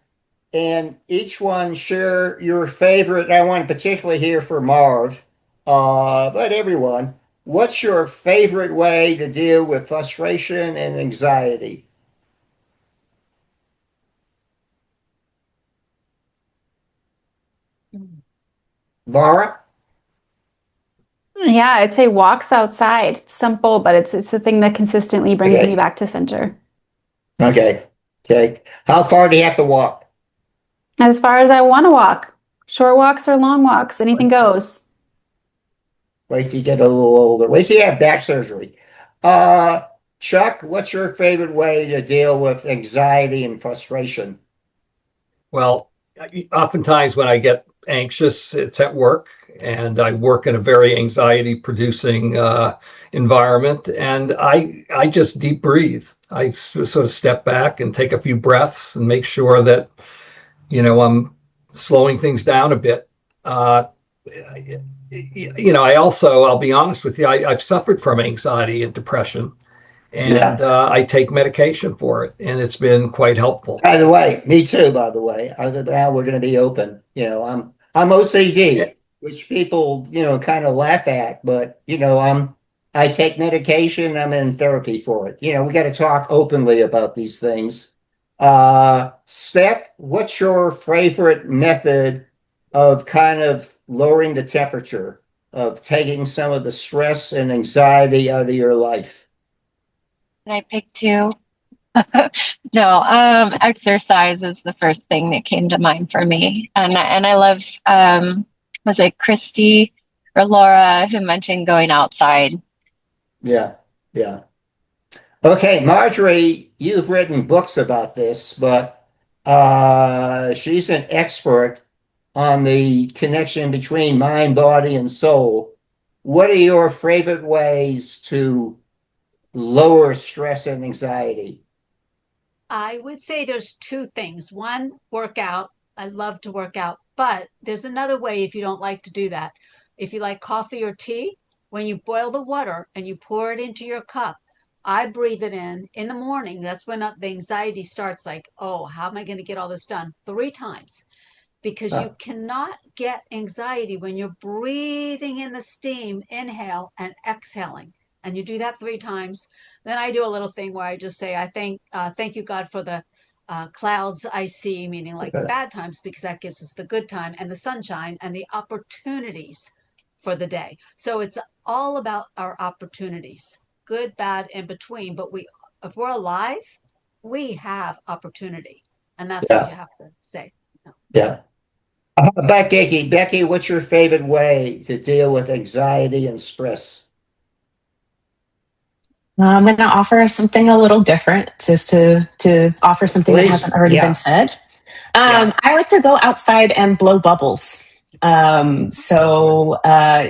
and each one share your favorite. I want to particularly hear for Marv, but everyone, what's your favorite way to deal with frustration and anxiety? Laura? Yeah, I'd say walks outside. It's simple, but it's the thing that consistently brings me Okay. back to center. Okay. Okay. How far do you have to walk? As far as I want to walk, short walks or long walks, anything goes. Wait till you get a little older. Wait till you have back surgery. Uh, Chuck, what's your favorite way to deal with anxiety and frustration? Well, oftentimes when I get anxious, it's at work, and I work in a very anxiety-producing environment, and I just deep breathe. I sort of step back and take a few breaths and make sure that I'm slowing things down a bit. Uh, I'll be honest with you, I've suffered from anxiety and depression, and Yeah. I take medication for it, and it's been quite helpful. By the way, me too, by the way. Now we're going to be open. I'm OCD, which people, kind of laugh at, but I take medication, I'm in therapy for it. We got to talk openly about these things. Steph, what's your favorite method of kind of lowering the temperature, of taking some of the stress and anxiety out of your life? Can I pick two? No, exercise is the first thing that came to mind for me. And I love was it Christy or Laura who mentioned going outside? Yeah, yeah. Okay, Marjorie, you've written books about this, but she's an expert on the connection between mind, body, and soul. What are your favorite ways to lower stress and anxiety? I would say there's two things. One, workout. I love to work out, but there's another way if you don't like to do that. If you like coffee or tea, when you boil the water and you pour it into your cup, I breathe it in the morning. That's when the anxiety starts like, oh, how am I going to get all this done? 3 times. Because you cannot get anxiety when you're breathing in the steam, inhale and exhaling. And you do that 3 times. Then I do a little thing where I just say, thank you, God, for the clouds I see, meaning like the bad times, because that gives us the good time, and the sunshine and the opportunities for the day. So it's all about our opportunities, good, bad, in between. But if we're alive, we have opportunity. And that's what you Yeah, have to say. yeah. How about Becky? Becky, what's your favorite way to deal with anxiety and stress? I'm going to offer something a little different, just to offer something that Please, hasn't already been yeah, said. yeah. I like to go outside and blow bubbles.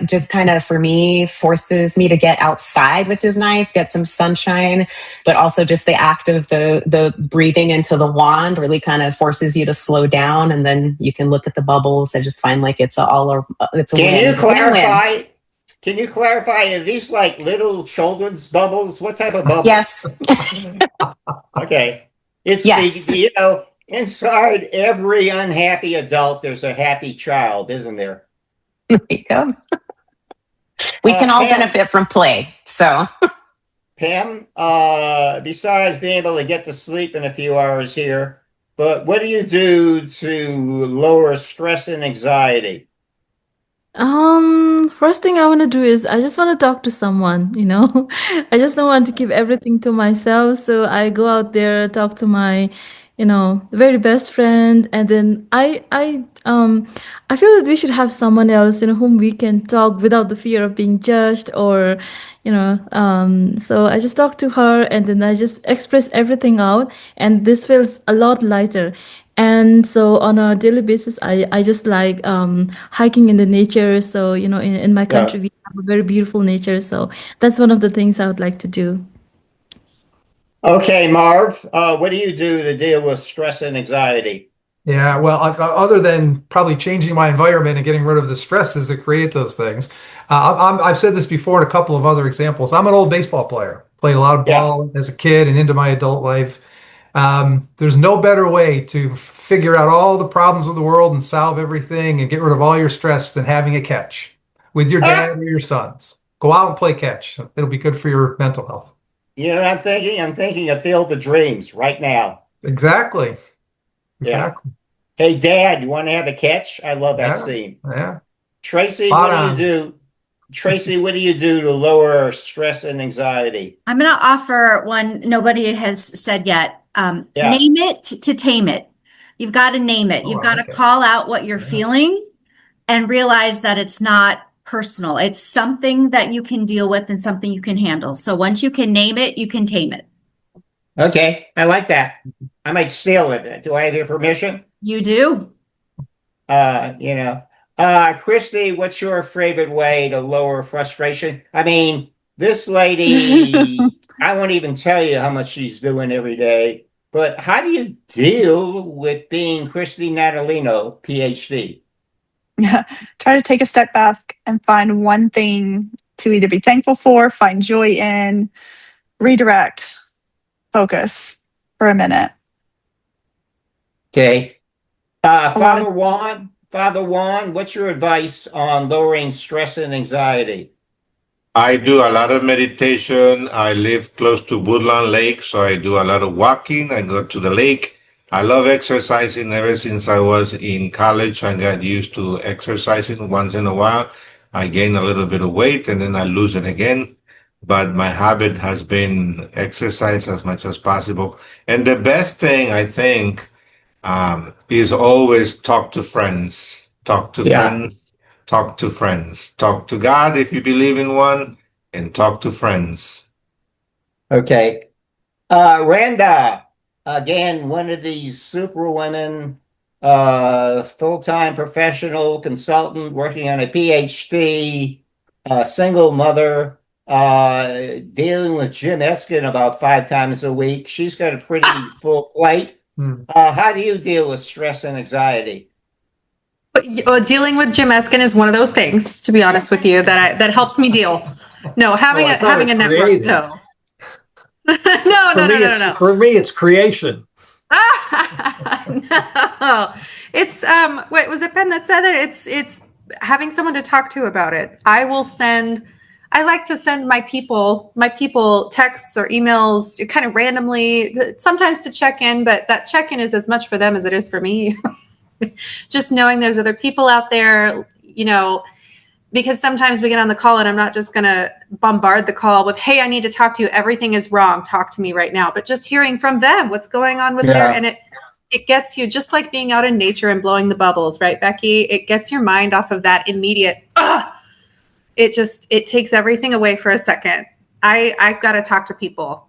Just kind of for me forces me to get outside, which is nice, get some sunshine, but also just the act of the breathing into the wand really kind of forces you to slow down, and then you can look at the bubbles. I just find like it's a Can you win-win. clarify? Can you clarify? Are these like little children's bubbles? What type of bubbles? Yes. Okay. It's Yes. inside every unhappy adult, there's a happy child, isn't there? There you go. We can all Pam, benefit from play. So Pam, besides being able to get to sleep in a few hours here, but what do you do to lower stress and anxiety? First thing I want to do is I just want to talk to someone, I just don't want to keep everything to myself. So I go out there, talk to my, very best friend, and then I feel that we should have someone else, whom we can talk without the fear of being judged or, so I just talk to her and then I just express everything out, and this feels a lot lighter. And so on a daily basis, I just like hiking in the nature. So, in my Yeah. country, we have a very beautiful nature. So that's one of the things I would like to do. Okay, Marv, what do you do to deal with stress and anxiety? Yeah, well, other than probably changing my environment and getting rid of the stresses that create those things, I've said this before in a couple of other examples. I'm an old baseball player, played a lot of Yeah. ball as a kid and into my adult life. There's no better way to figure out all the problems of the world and solve everything and get rid of all your stress than having a catch with your dad or your sons. Go out and play catch. It'll be good for your mental health. You know what I'm thinking? I'm thinking of Field of Dreams right now. Exactly. Yeah. Exactly. Hey, Dad, you want to have a catch? I love that Yeah. scene. Yeah. Tracy, Spot what do you on. do? Tracy, what do you do to lower stress and anxiety? I'm going to offer one nobody has said yet. Yeah. Name it to tame it. You've got to name it. Oh, You've I got like to it. call out what you're Yeah. feeling and realize that it's not personal. It's something that you can deal with and something you can handle. So once you can name it, you can tame it. Okay, I like that. I might steal it. Do I have your permission? You do. You know. Christy, what's your favorite way to lower frustration? I mean, this lady, I won't even tell you how much she's doing every day, but how do you deal with being Christy Natalino, PhD? Try to take a step back and find one thing to either be thankful for, find joy in, redirect, focus for a minute. Okay. A lot of Father Juan, what's your advice on lowering stress and anxiety? I do a lot of meditation. I live close to Woodland Lake, so I do a lot of walking. I go to the lake. I love exercising ever since I was in college. I got used to exercising once in a while. I gain a little bit of weight and then I lose it again. But my habit has been exercise as much as possible. And the best thing I think is always talk to friends. Talk to Yeah. friends. Talk to friends. Talk to God if you believe in one, and talk to friends. Okay. Randa, again, one of these super women, full-time professional consultant working on a PhD, single mother, dealing with Jim Eskin about 5 times a week. She's got a pretty full plate. How do you deal with stress and anxiety? But dealing with Jim Eskin is one of those things, to be honest with you, that helps me deal. No, having a network, created. no. No. For me, it's creation. No, it's wait, was it Ben that said it? It's having someone to talk to about it. I like to send my people texts or emails kind of randomly, sometimes to check in, but that check in is as much for them as it is for me. Just knowing there's other people out there, because sometimes we get on the call and I'm not just going to bombard the call with, hey, I need to talk to you. Everything is wrong. Talk to me right now. But just hearing from them, what's going on with and it gets you, just like being out in nature and blowing the bubbles, right, Becky? It gets your mind off of that immediate, it takes everything away for a second. I've got to talk to people.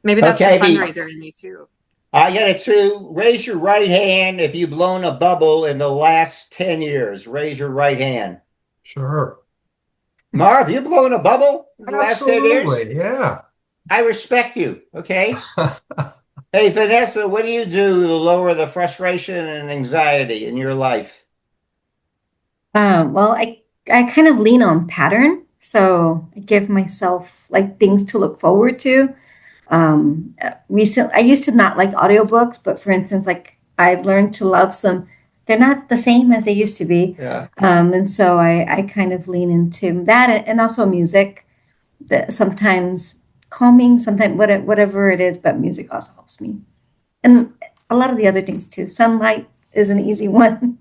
Maybe that's Okay, the fundraiser in me too. I got it too. Raise your right hand if you've blown a bubble in the last 10 years. Raise your right hand. Sure. Marv, you blown a bubble in the last 10 years? Absolutely. Yeah. I respect you. Okay. Hey, Vanessa, what do you do to lower the frustration and anxiety in your life? Well, I kind of lean on pattern. So I give myself like things to look forward to. Recently, I used to not like audiobooks, but for instance, like I've learned to love some. They're not the same as they used to be. Yeah. And so I kind of lean into that and also music that sometimes calming, sometimes whatever it is, but music also helps me. And a lot of the other things too. Sunlight is an easy one.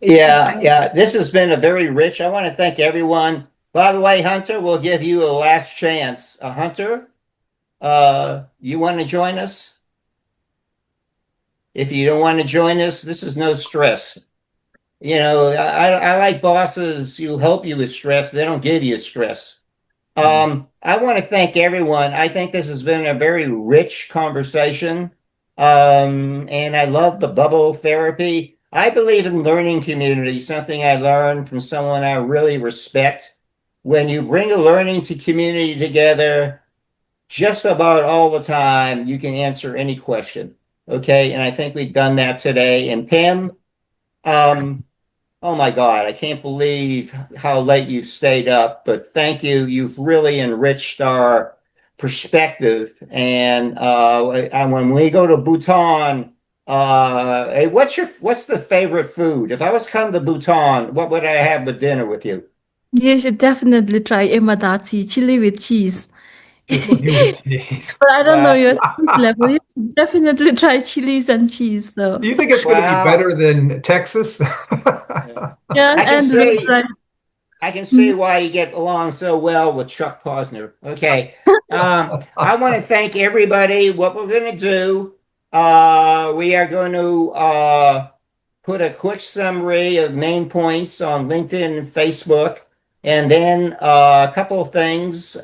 Yeah. This has been a very rich. I want to thank everyone. By the way, Hunter, we'll give you a last chance. Hunter, you want to join us? If you don't want to join us, this is no stress. I like bosses who help you with stress. They don't give you stress. I want to thank everyone. I think this has been a very rich conversation. And I love the bubble therapy. I believe in learning community, something I learned from someone I really respect. When you bring a learning community together, just about all the time you can answer any question. Okay, and I think we've done that today. And Pam, oh my God, I can't believe how late you stayed up, but thank you. You've really enriched our perspective. And when we go to Bhutan, hey, what's the favorite food? If I was coming to Bhutan, what would I have for dinner with you? You should definitely try emadati, chili with cheese. Jeez. But I don't know Wow. your spice level. You should definitely try chilies and cheese, though. Do you think it's going to be Wow. better than Texas? Yeah, I can and see right. I can see why you get along so well with Chuck Posner. Okay. I want to thank everybody. What we're going to do, we are going to put a quick summary of main points on LinkedIn and Facebook. And then a couple of things.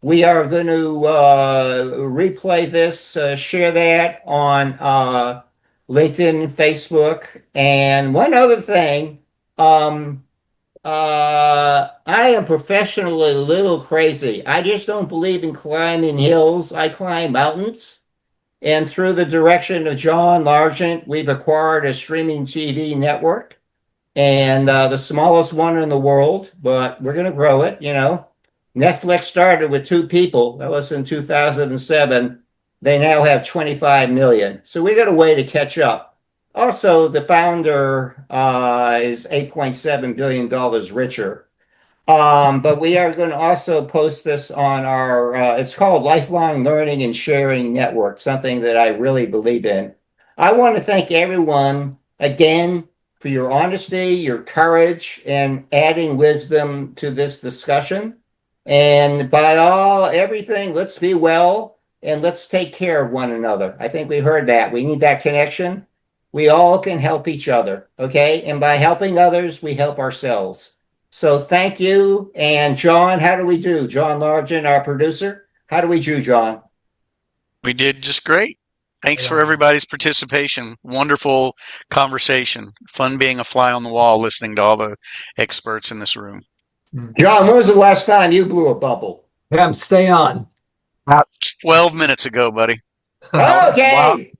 We are going to replay this, share that on LinkedIn and Facebook. And one other thing, I am professionally a little crazy. I just don't believe in climbing hills. I climb mountains. And through the direction of John Largent, we've acquired a streaming TV network and the smallest one in the world, but we're going to grow it. Netflix started with 2 people. That was in 2007. They now have 25 million. So we got a way to catch up. Also, the founder is $8.7 billion richer. But we are going to also post this on our, it's called Lifelong Learning and Sharing Network, something that I really believe in. I want to thank everyone again for your honesty, your courage, and adding wisdom to this discussion. And by everything, let's be well and let's take care of one another. I think we heard that. We need that connection. We all can help each other, okay? And by helping others, we help ourselves. So thank you. And John, how do we do? John Largent, our producer. How do we do, John? We did just great. Thanks for everybody's participation. Wonderful conversation. Fun being a fly on the wall listening to all the experts in this room. John, when was the last time you blew a bubble? Pam, stay on. About 12 minutes ago, buddy. Okay.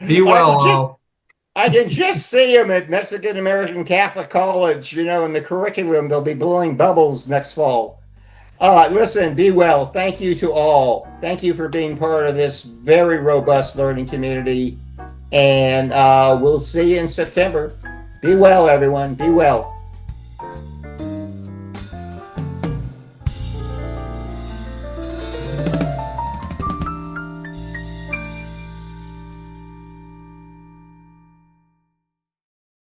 Be well, I can just see him at Mexican American Catholic College, in the curriculum. They'll be blowing bubbles next fall. Listen, be well. Thank you to all. Thank you for being part of this very robust learning community. And we'll see you in September. Be well, everyone. Be well.